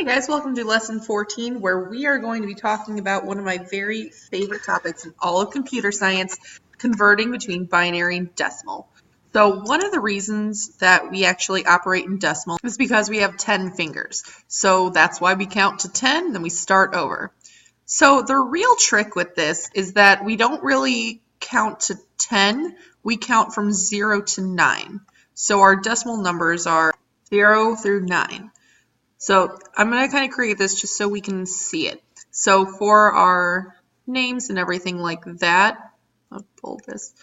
Hey guys, welcome to lesson 14, where we are going to be talking about one of my very favorite topics in all of computer science, converting between binary and decimal. So one of the reasons that we actually operate in decimal is because we have 10 fingers. So that's why we count to 10, then we start over. So the real trick with this is that we don't really count to 10, we count from 0 to 9. So our decimal numbers are 0 through 9. So I'm going to kind of create this just so we can see it. So for our names and everything like that, I'll pull this.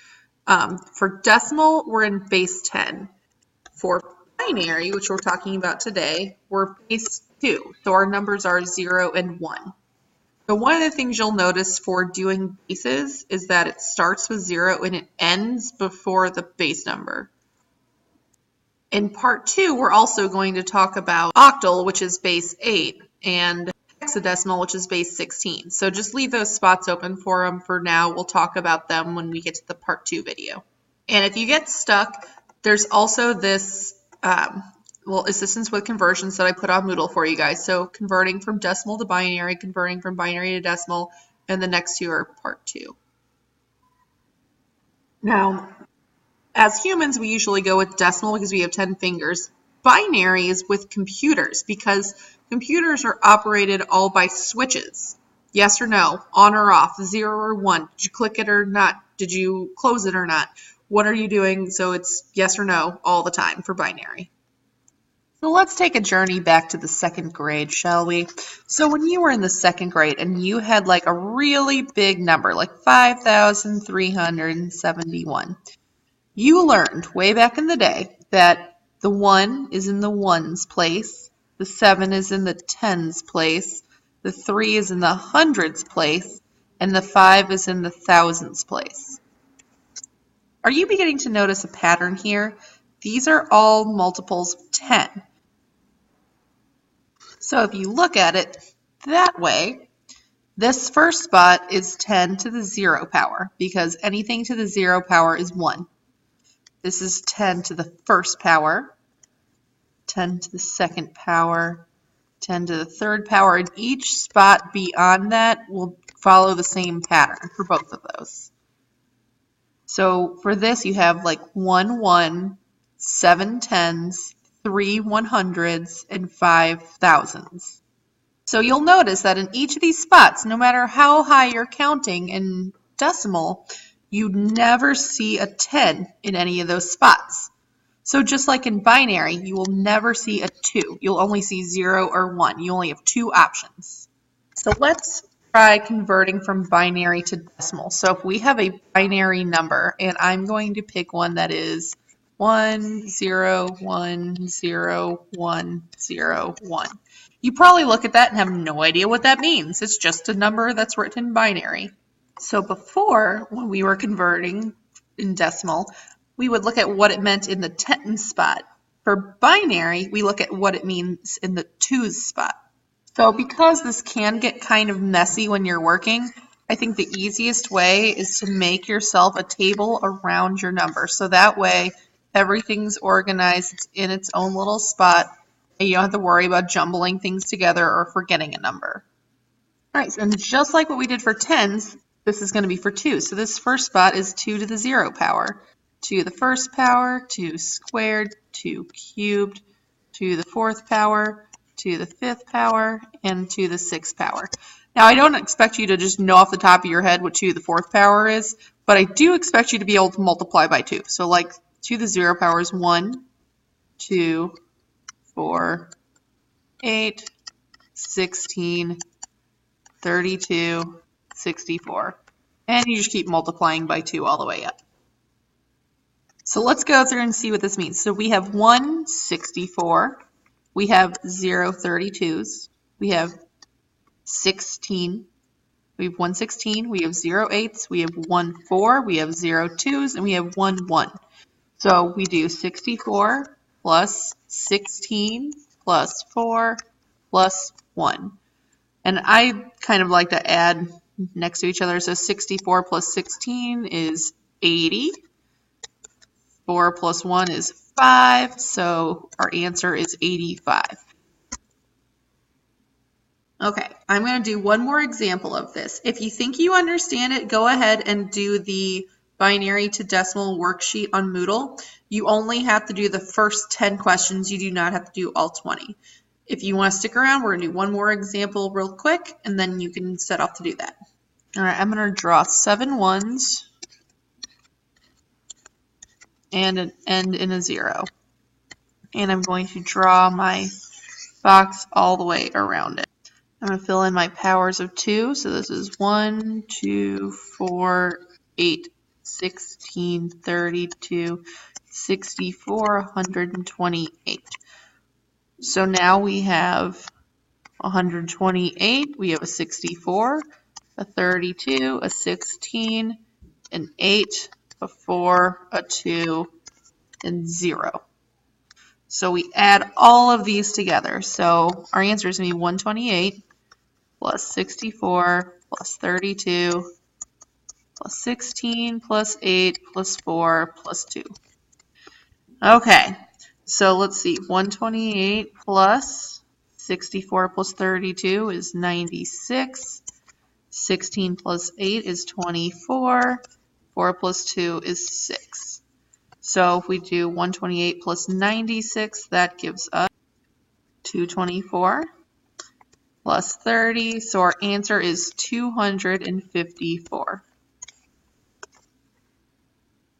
For decimal, we're in base 10. For binary, which we're talking about today, we're base 2. So our numbers are 0 and 1. So one of the things you'll notice for doing bases is that it starts with 0 and it ends before the base number. In part 2, we're also going to talk about octal, which is base 8, and hexadecimal, which is base 16. So just leave those spots open for them for now. We'll talk about them when we get to the part 2 video. And if you get stuck, there's also this assistance with conversions that I put on Moodle for you guys. So converting from decimal to binary, converting from binary to decimal, and the next two are part 2. Now, as humans, we usually go with decimal because we have 10 fingers. Binary is with computers because computers are operated all by switches. Yes or no, on or off, 0 or 1. Did you click it or not? Did you close it or not? What are you doing? So it's yes or no all the time for binary. So let's take a journey back to the 2nd grade, shall we? So when you were in the 2nd grade and you had like a really big number, like 5,371. You learned way back in the day that the 1 is in the ones place, the 7 is in the tens place, the 3 is in the hundreds place, and the 5 is in the thousands place. Are you beginning to notice a pattern here? These are all multiples of 10. So if you look at it that way, this first spot is 10 to the 0 power because anything to the 0 power is 1. This is 10 to the first power, 10 to the second power, 10 to the third power, and each spot beyond that will follow the same pattern for both of those. So for this, you have like 1 1, 7 tens, 3 100s, and 5 thousands. So you'll notice that in each of these spots, no matter how high you're counting in decimal, you never see a 10 in any of those spots. So just like in binary, you will never see a 2. You'll only see 0 or 1. You only have 2 options. So let's try converting from binary to decimal. So if we have a binary number, and I'm going to pick one that is 1 0 1 0 1 0 1. You probably look at that and have no idea what that means. It's just a number that's written in binary. So before, when we were converting in decimal, we would look at what it meant in the tens spot. For binary, we look at what it means in the twos spot. So because this can get kind of messy when you're working, I think the easiest way is to make yourself a table around your number. So that way, everything's organized in its own little spot, and you don't have to worry about jumbling things together or forgetting a number. All right, and just like what we did for tens, this is going to be for 2. So this first spot is 2 to the 0 power, 2 to the first power, 2 squared, 2 cubed, 2 to the 4th power, 2 to the 5th power, and 2 to the 6th power. Now, I don't expect you to just know off the top of your head what 2 to the 4th power is, but I do expect you to be able to multiply by 2. So like 2 to the 0 power is 1, 2, 4, 8, 16, 32, 64. And you just keep multiplying by 2 all the way up. So let's go through and see what this means. So we have 1 64, we have 0 32s, we have 16, we have 1 16, we have 0 8s, we have 1 4, we have 0 2s, and we have 1 1. So we do 64 plus 16 plus 4 plus 1. And I kind of like to add next to each other. So 64 plus 16 is 80. 4 plus 1 is 5. So our answer is 85. Okay, I'm going to do one more example of this. If you think you understand it, go ahead and do the binary to decimal worksheet on Moodle. You only have to do the first 10 questions. You do not have to do all 20. If you want to stick around, we're going to do one more example real quick, and then you can set off to do that. All right, I'm going to draw 7 ones and an end in a 0. And I'm going to draw my box all the way around it. I'm going to fill in my powers of 2. So this is 1, 2, 4, 8, 16, 32, 64, 128. So now we have 128, we have a 64, a 32, a 16, an 8, a 4, a 2, and 0. So we add all of these together. So our answer is going to be 128 plus 64 plus 32 plus 16 plus 8 plus 4 plus 2. Okay, so let's see. 128 plus 64 plus 32 is 96. 16 plus 8 is 24. 4 plus 2 is 6. So if we do 128 plus 96, that gives us 224 plus 30. So our answer is 254.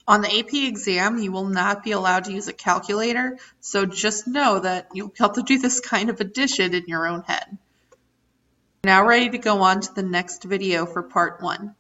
On the AP exam, you will not be allowed to use a calculator, so just know that you'll have to do this kind of addition in your own head. We're now ready to go on to the next video for part 1.